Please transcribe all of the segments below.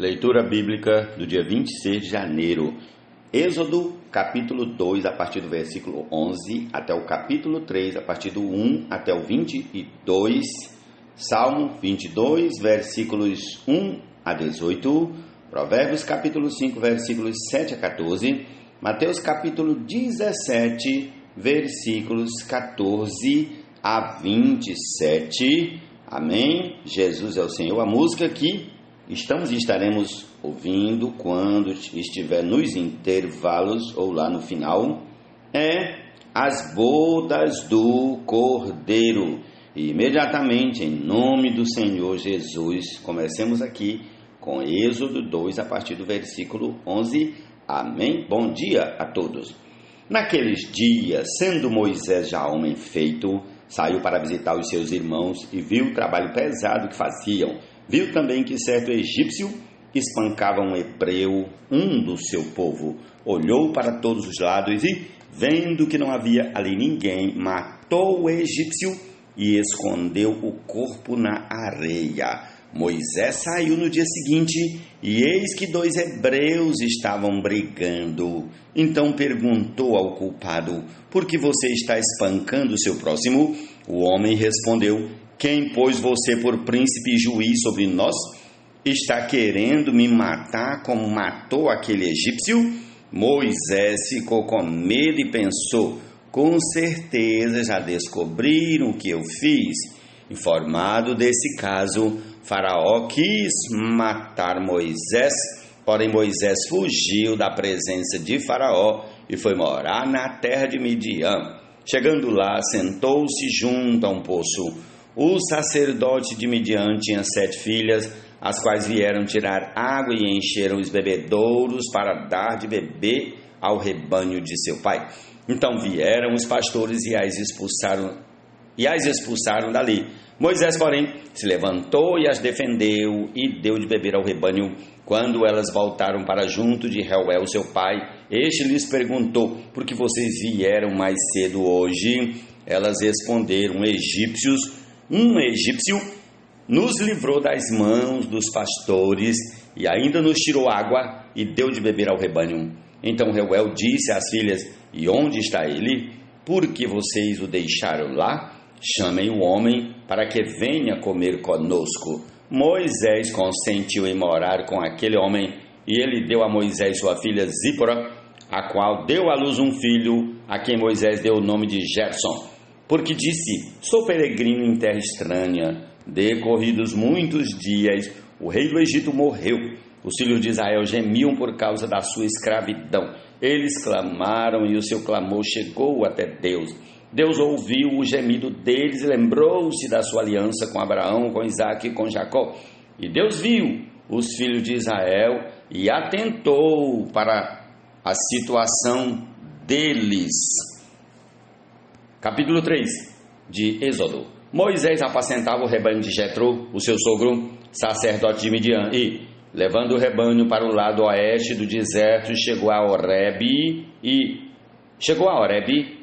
Leitura bíblica do dia 26 de janeiro. Êxodo, capítulo 2, a partir do versículo 11, até o capítulo 3, a partir do 1 até o 22. Salmo 22, versículos 1 a 18. Provérbios, capítulo 5, versículos 7 a 14. Mateus, capítulo 17, versículos 14 a 27. Amém? Jesus é o Senhor. A música que estamos e estaremos ouvindo quando estiver nos intervalos ou lá no final é As Bodas do Cordeiro. E imediatamente, em nome do Senhor Jesus, comecemos aqui com Êxodo 2, a partir do versículo 11. Amém? Bom dia a todos. Naqueles dias, sendo Moisés já homem feito, saiu para visitar os seus irmãos e viu o trabalho pesado que faziam. Viu também que certo egípcio espancava um hebreu, um do seu povo. Olhou para todos os lados e, vendo que não havia ali ninguém, matou o egípcio e escondeu o corpo na areia. Moisés saiu no dia seguinte e eis que 2 hebreus estavam brigando. Então perguntou ao culpado: por que você está espancando o seu próximo? O homem respondeu: quem pôs você por príncipe e juiz sobre nós? Está querendo me matar como matou aquele egípcio? Moisés ficou com medo e pensou: com certeza já descobriram o que eu fiz. Informado desse caso, Faraó quis matar Moisés, porém Moisés fugiu da presença de Faraó e foi morar na terra de Midian. Chegando lá, sentou-se junto a um poço. O sacerdote de Midian tinha 7 filhas, as quais vieram tirar água e encheram os bebedouros para dar de beber ao rebanho de seu pai. Então vieram os pastores e as expulsaram dali. Moisés, porém, se levantou e as defendeu e deu de beber ao rebanho. Quando elas voltaram para junto de Reuel, seu pai, este lhes perguntou: por que vocês vieram mais cedo hoje? Elas responderam: um egípcio nos livrou das mãos dos pastores e ainda nos tirou água e deu de beber ao rebanho. Então Reuel disse às filhas: e onde está ele? Por que vocês o deixaram lá? Chamem o homem para que venha comer conosco. Moisés consentiu em morar com aquele homem e ele deu a Moisés sua filha Zípora, a qual deu à luz um filho, a quem Moisés deu o nome de Gerson, porque disse: sou peregrino em terra estranha. Decorridos muitos dias, o rei do Egito morreu. Os filhos de Israel gemiam por causa da sua escravidão. Eles clamaram e o seu clamor chegou até Deus. Deus ouviu o gemido deles e lembrou-se da sua aliança com Abraão, com Isaque e com Jacó. E Deus viu os filhos de Israel e atentou para a situação deles. Capítulo 3 de Êxodo. Moisés apacentava o rebanho de Jetro, o seu sogro, sacerdote de Midian, e, levando o rebanho para o lado oeste do deserto, chegou a Horebe,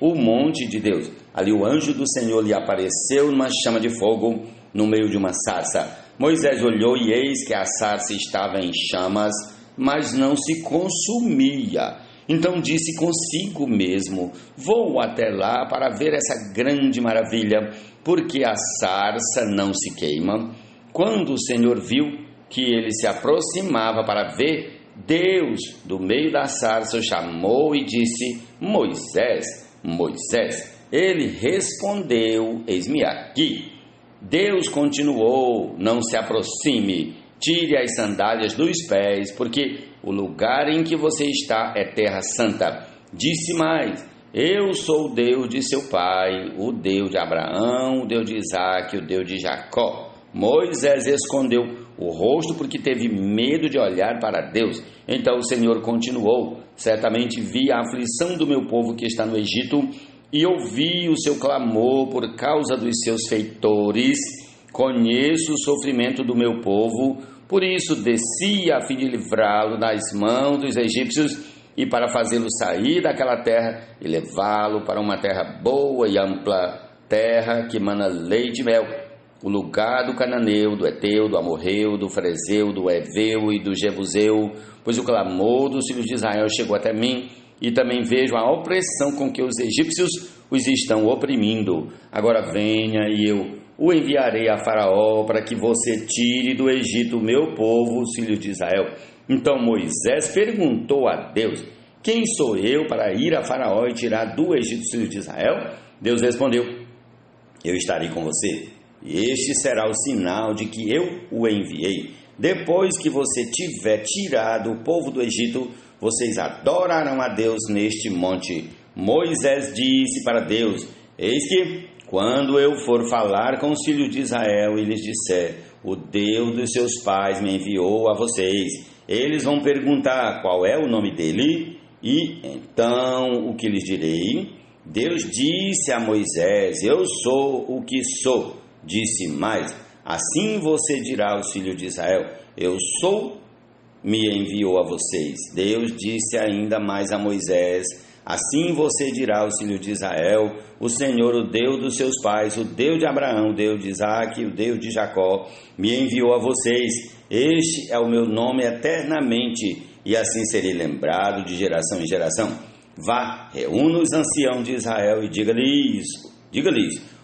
o monte de Deus. Ali o anjo do Senhor lhe apareceu numa chama de fogo no meio de uma sarça. Moisés olhou e eis que a sarça estava em chamas, mas não se consumia. Então disse consigo mesmo: vou até lá para ver essa grande maravilha, porque a sarça não se queima. Quando o Senhor viu que ele se aproximava para ver, Deus, do meio da sarça, o chamou e disse: Moisés, Moisés. Ele respondeu: eis-me aqui. Deus continuou: não se aproxime, tire as sandálias dos pés, porque o lugar em que você está é terra santa. Disse mais: eu sou o Deus de seu pai, o Deus de Abraão, o Deus de Isaque, o Deus de Jacó. Moisés escondeu o rosto porque teve medo de olhar para Deus. Então o Senhor continuou: certamente vi a aflição do meu povo que está no Egito e ouvi o seu clamor por causa dos seus feitores. Conheço o sofrimento do meu povo, por isso desci a fim de livrá-lo das mãos dos egípcios e para fazê-lo sair daquela terra e levá-lo para uma terra boa e ampla, terra que mana leite e mel. o lugar do cananeu, do Eteu, do Amorreu, do Ferezeu, do Eveu e do Jebuseu, pois o clamor dos filhos de Israel chegou até mim, e também vejo a opressão com que os egípcios os estão oprimindo. Agora venha e eu o enviarei a Faraó para que você tire do Egito o meu povo, os filhos de Israel. Então Moisés perguntou a Deus: quem sou eu para ir a Faraó e tirar do Egito os filhos de Israel? Deus respondeu: eu estarei com você, e este será o sinal de que eu o enviei. Depois que você tiver tirado o povo do Egito, vocês adorarão a Deus neste monte. Moisés disse para Deus: eis que, quando eu for falar com os filhos de Israel e lhes disser: o Deus dos seus pais me enviou a vocês, eles vão perguntar qual é o nome dele, e então o que lhes direi? Deus disse a Moisés: eu sou o que sou. Disse mais: assim você dirá aos filhos de Israel: eu sou, me enviou a vocês. Deus disse ainda mais a Moisés: assim você dirá aos filhos de Israel: o Senhor, o Deus dos seus pais, o Deus de Abraão, o Deus de Isaque, o Deus de Jacó, me enviou a vocês. Este é o meu nome eternamente, e assim serei lembrado de geração em geração. Vá, reúna os anciãos de Israel e diga-lhes: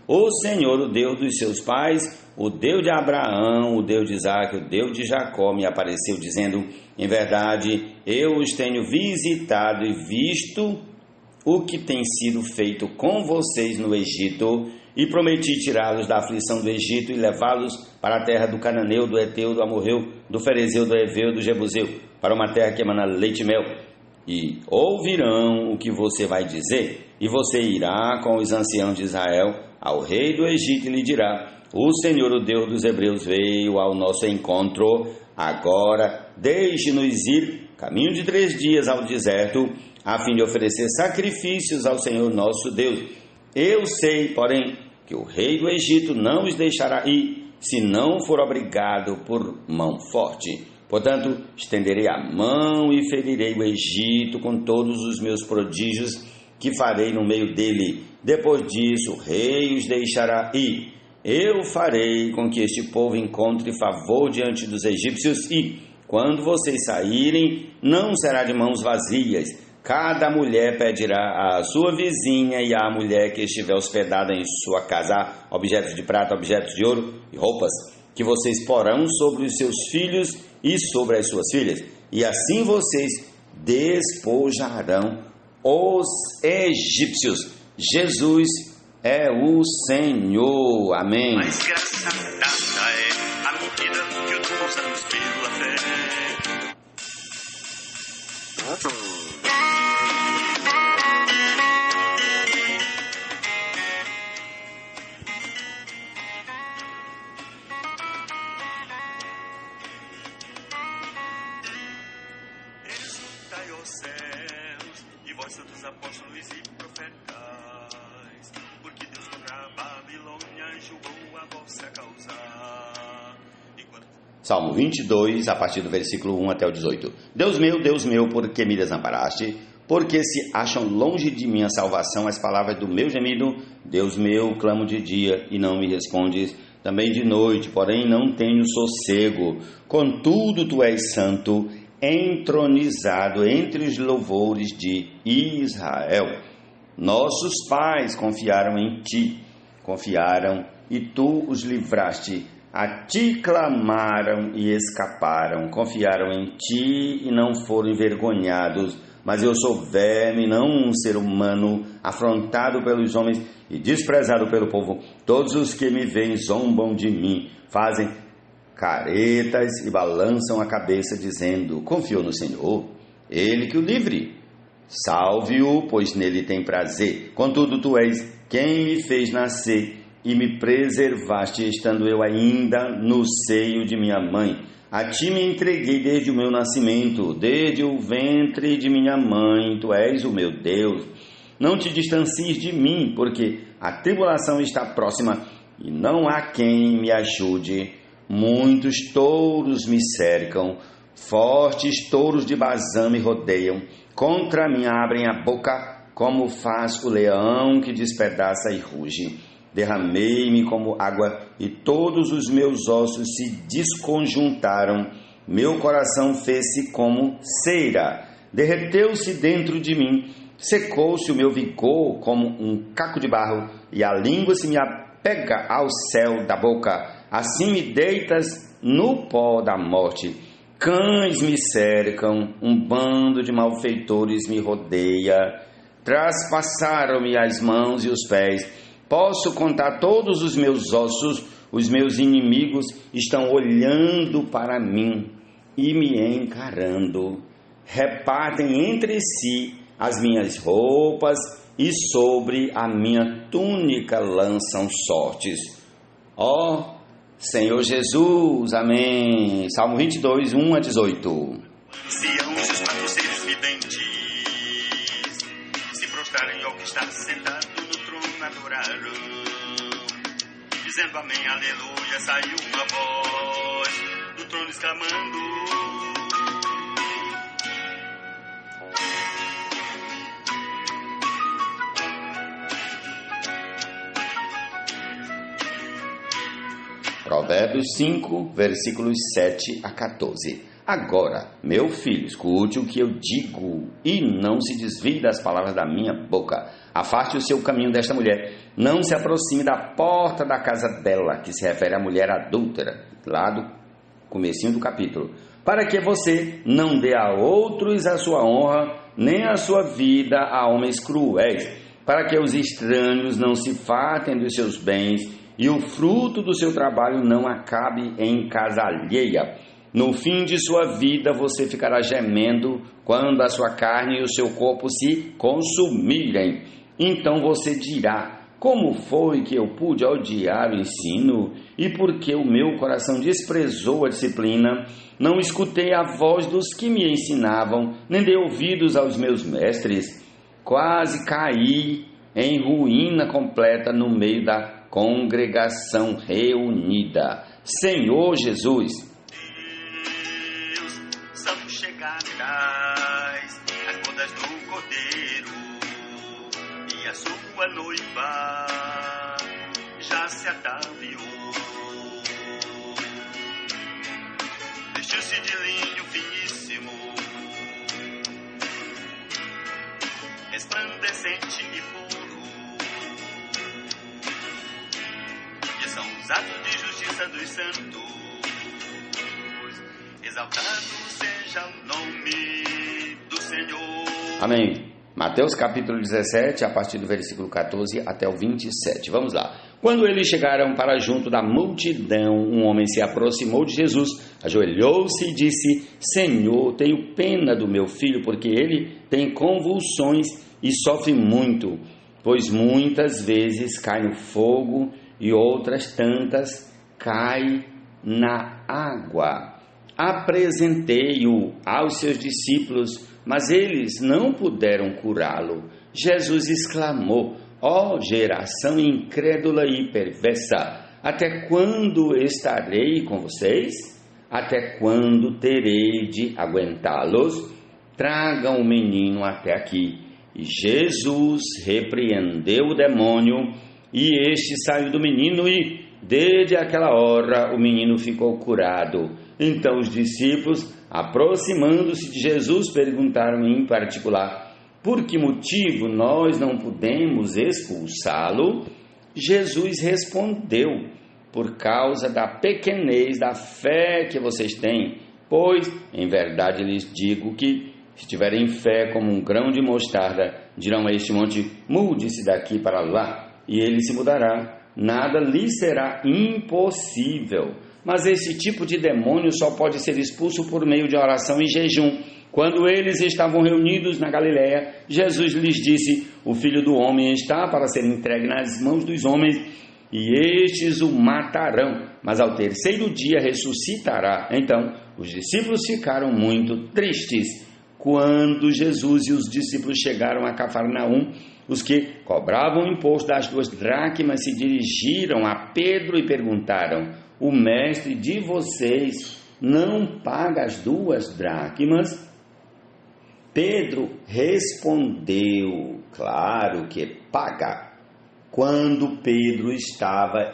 o Senhor, o Deus dos seus pais, o Deus de Abraão, o Deus de Isaque, o Deus de Jacó, me apareceu dizendo: em verdade, eu os tenho visitado e visto o que tem sido feito com vocês no Egito, e prometi tirá-los da aflição do Egito e levá-los para a terra do cananeu, do Eteu, do Amorreu, do Ferezeu, do Eveu, do Jebuseu, para uma terra que emana leite e mel. E ouvirão o que você vai dizer, e você irá com os anciãos de Israel ao rei do Egito e lhe dirá: o Senhor, o Deus dos Hebreus, veio ao nosso encontro. Agora deixe-nos ir caminho de 3 dias ao deserto, a fim de oferecer sacrifícios ao Senhor nosso Deus. Eu sei, porém, que o rei do Egito não os deixará ir, se não for obrigado por mão forte. Portanto, estenderei a mão e ferirei o Egito com todos os meus prodígios que farei no meio dele. Depois disso, o rei os deixará ir. Eu farei com que este povo encontre favor diante dos egípcios e, quando vocês saírem, não será de mãos vazias. Cada mulher pedirá à sua vizinha e à mulher que estiver hospedada em sua casa objetos de prata, objetos de ouro e roupas, que vocês porão sobre os seus filhos e sobre as suas filhas, e assim vocês despojarão os egípcios. Jesus é o Senhor. Amém. Mas graça dada é a medida que o usamos pela fé. Exultai, ó céus, e vós santos apóstolos e profetas, porque Deus contra a Babilônia julgou a vossa causa. Salmo 22, a partir do versículo 1 até o 18. Deus meu, por que me desamparaste? Porque se acham longe de mim a salvação as palavras do meu gemido? Deus meu, clamo de dia e não me respondes, também de noite, porém não tenho sossego. Contudo tu és santo, entronizado entre os louvores de Israel. Nossos pais confiaram em ti, e tu os livraste. A ti clamaram e escaparam, confiaram em ti e não foram envergonhados. Mas eu sou verme, não um ser humano, afrontado pelos homens e desprezado pelo povo. Todos os que me veem zombam de mim, fazem caretas e balançam a cabeça, dizendo: confiou no Senhor, ele que o livre. Salve-o, pois nele tem prazer. Contudo, tu és quem me fez nascer e me preservaste, estando eu ainda no seio de minha mãe. A ti me entreguei desde o meu nascimento, desde o ventre de minha mãe. Tu és o meu Deus. Não te distancies de mim, porque a tribulação está próxima e não há quem me ajude. Muitos touros me cercam, fortes touros de Bazã me rodeiam. Contra mim abrem a boca, como faz o leão que despedaça e ruge. derramei-me como água e todos os meus ossos se desconjuntaram. Meu coração fez-se como cera, derreteu-se dentro de mim, secou-se o meu vigor como um caco de barro, e a língua se me apega ao céu da boca. Assim me deitas no pó da morte. Cães me cercam, um bando de malfeitores me rodeia. Traspassaram-me as mãos e os pés. Posso contar todos os meus ossos. Os meus inimigos estão olhando para mim e me encarando. Repartem entre si as minhas roupas e sobre a minha túnica lançam sortes. Ó Senhor Jesus, amém. Salmo 22, 1 a 18. Sião os quatro seres viventes se prostrarem ao que está sentado no trono, adoraram, dizendo amém, aleluia. Saiu uma voz do trono exclamando: Provérbios 5, versículos 7 a 14. Agora, meu filho, escute o que eu digo e não se desvie das palavras da minha boca. Afaste o seu caminho desta mulher. Não se aproxime da porta da casa dela, que se refere à mulher adúltera, lá do comecinho do capítulo. Para que você não dê a outros a sua honra, nem a sua vida a homens cruéis. Para que os estranhos não se fartem dos seus bens e o fruto do seu trabalho não acabe em casa alheia. No fim de sua vida você ficará gemendo quando a sua carne e o seu corpo se consumirem. Então você dirá: como foi que eu pude odiar o ensino? E por que o meu coração desprezou a disciplina? Não escutei a voz dos que me ensinavam, nem dei ouvidos aos meus mestres. Quase caí em ruína completa no meio da congregação reunida. Senhor Jesus, Deus, são chegadas as bodas do Cordeiro, e a sua noiva já se ataviou. Vestiu-se de linho finíssimo, resplandecente e puro, e são os atos de justiça dos santos. Exaltado seja o nome do Senhor. amém. Mateus capítulo 17, a partir do versículo 14 até o 27. Vamos lá. Quando eles chegaram para junto da multidão, um homem se aproximou de Jesus, ajoelhou-se e disse: Senhor, tenho pena do meu filho, porque ele tem convulsões e sofre muito, pois muitas vezes cai no fogo e outras tantas cai na água. Apresentei-o aos seus discípulos, mas eles não puderam curá-lo. Jesus exclamou: ó geração incrédula e perversa, até quando estarei com vocês? Até quando terei de aguentá-los? Tragam o menino até aqui. E Jesus repreendeu o demônio, e este saiu do menino, e desde aquela hora o menino ficou curado. Então os discípulos, aproximando-se de Jesus, perguntaram em particular: por que motivo nós não podemos expulsá-lo? Jesus respondeu: por causa da pequenez da fé que vocês têm. Pois, em verdade lhes digo que, se tiverem fé como um grão de mostarda, dirão a este monte: mude-se daqui para lá, e ele se mudará. Nada lhe será impossível. Mas esse tipo de demônio só pode ser expulso por meio de oração e jejum. Quando eles estavam reunidos na Galileia, Jesus lhes disse: o Filho do Homem está para ser entregue nas mãos dos homens, e estes o matarão, mas ao terceiro dia ressuscitará. Então os discípulos ficaram muito tristes. Quando Jesus e os discípulos chegaram a Cafarnaum, os que cobravam o imposto das 2 dracmas se dirigiram a Pedro e perguntaram: o mestre de vocês não paga as 2 dracmas? Pedro respondeu: claro que paga. Quando Pedro estava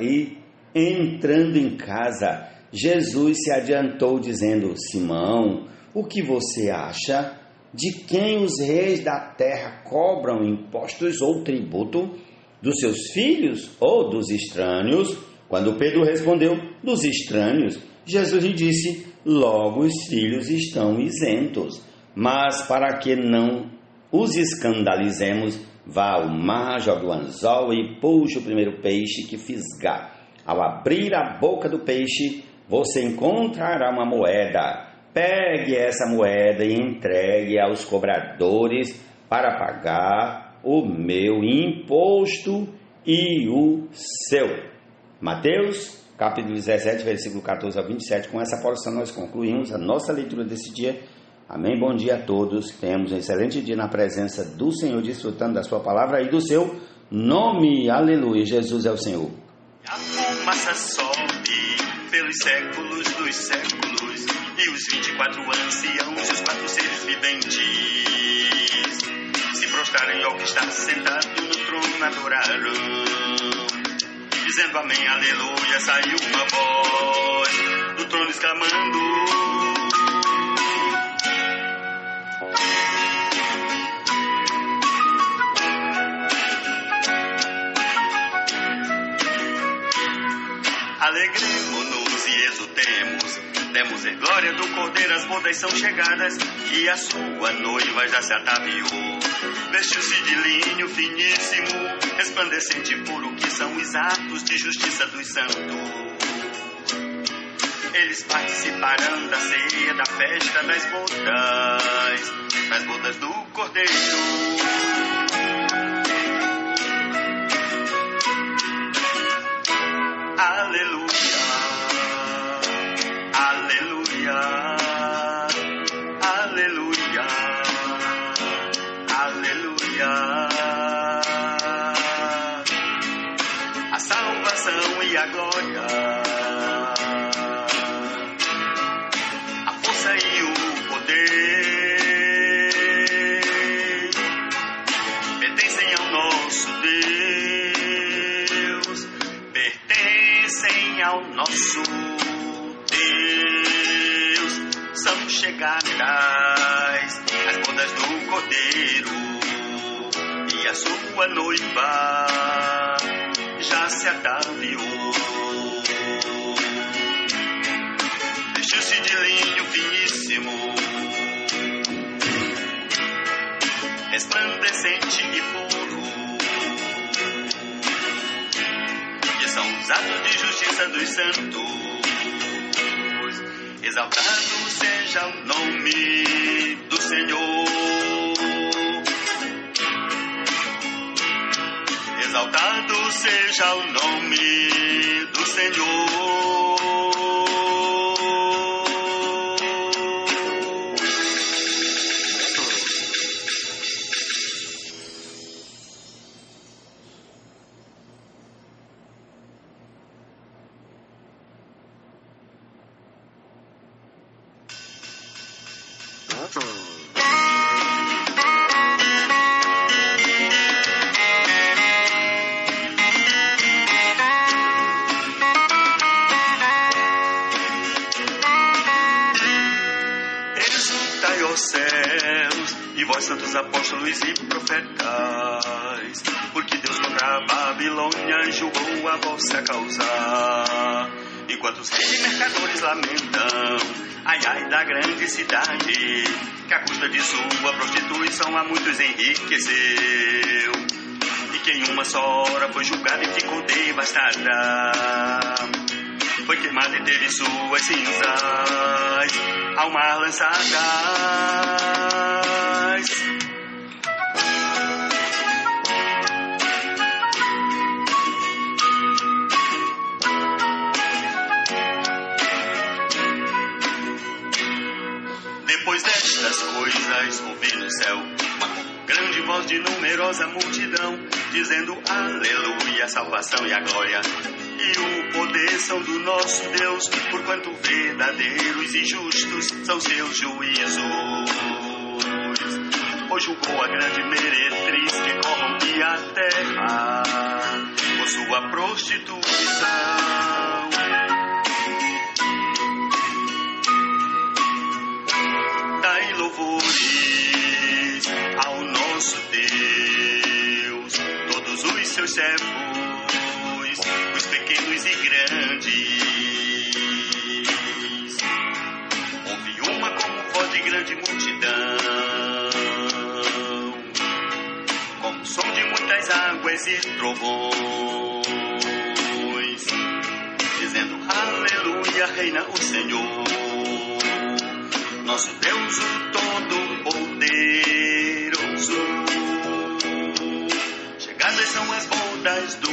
entrando em casa, Jesus se adiantou dizendo: Simão, o que você acha? De quem os reis da terra cobram impostos ou tributo? Dos seus filhos ou dos estranhos? Quando Pedro respondeu: dos estranhos, Jesus lhe disse: logo os filhos estão isentos. Mas para que não os escandalizemos, vá ao mar, jogue o anzol e puxe o primeiro peixe que fisgar. Ao abrir a boca do peixe, você encontrará uma moeda. Pegue essa moeda e entregue aos cobradores para pagar o meu imposto e o seu. Mateus, capítulo 17, versículo 14 a 27. Com essa porção nós concluímos a nossa leitura desse dia. Amém? Bom dia a todos. Tenhamos um excelente dia na presença do Senhor, desfrutando da sua palavra e do seu nome. Aleluia. Jesus é o Senhor. A fumaça sobe pelos séculos dos séculos, e os 24 anciãos e os 4 seres viventes se prostrarem ao que está sentado no trono, adoraram, dizendo amém, aleluia. Saiu uma voz do trono exclamando: alegremo-nos e exultemos, demos em glória do Cordeiro, as bodas são chegadas e a sua noiva já se ataviou. Vestiu-se de linho finíssimo, resplandecente e puro, que são os atos de justiça dos santos. Eles participarão da ceia, da festa das bodas do Cordeiro. Aleluia, aleluia, aleluia, aleluia. A salvação e a glória, a força e o poder pertencem ao nosso Deus, pertencem ao nosso Deus. São chegadas as bodas do Cordeiro, e a sua noiva já se ataviou. Vestiu-se de linho finíssimo, resplandecente e puro, que são os atos de justiça dos santos. Exaltado seja o nome do Senhor, exaltado seja o nome do Senhor. Exultai, ó céus, e vós santos apóstolos e profetais, porque Deus contra a Babilônia julgou a vossa causa. Enquanto os reis e mercadores lamentam, ai ai da grande cidade, que a custa de sua prostituição a muitos enriqueceu, e que em uma só hora foi julgada e ficou devastada, foi queimada e teve suas cinzas ao mar lançadas. Depois destas coisas ouvi no céu uma grande voz de numerosa multidão, dizendo aleluia, a salvação e a glória e o poder são do nosso Deus, porquanto verdadeiros e justos são seus juízos. Pois julgou a grande meretriz que corrompia a terra, os seus servos, os pequenos e grandes. Ouvi uma como voz de grande multidão, como som de muitas águas e trovões, dizendo: aleluia, reina o Senhor, nosso Deus o Todo-Poderoso. Chegadas são as bodas do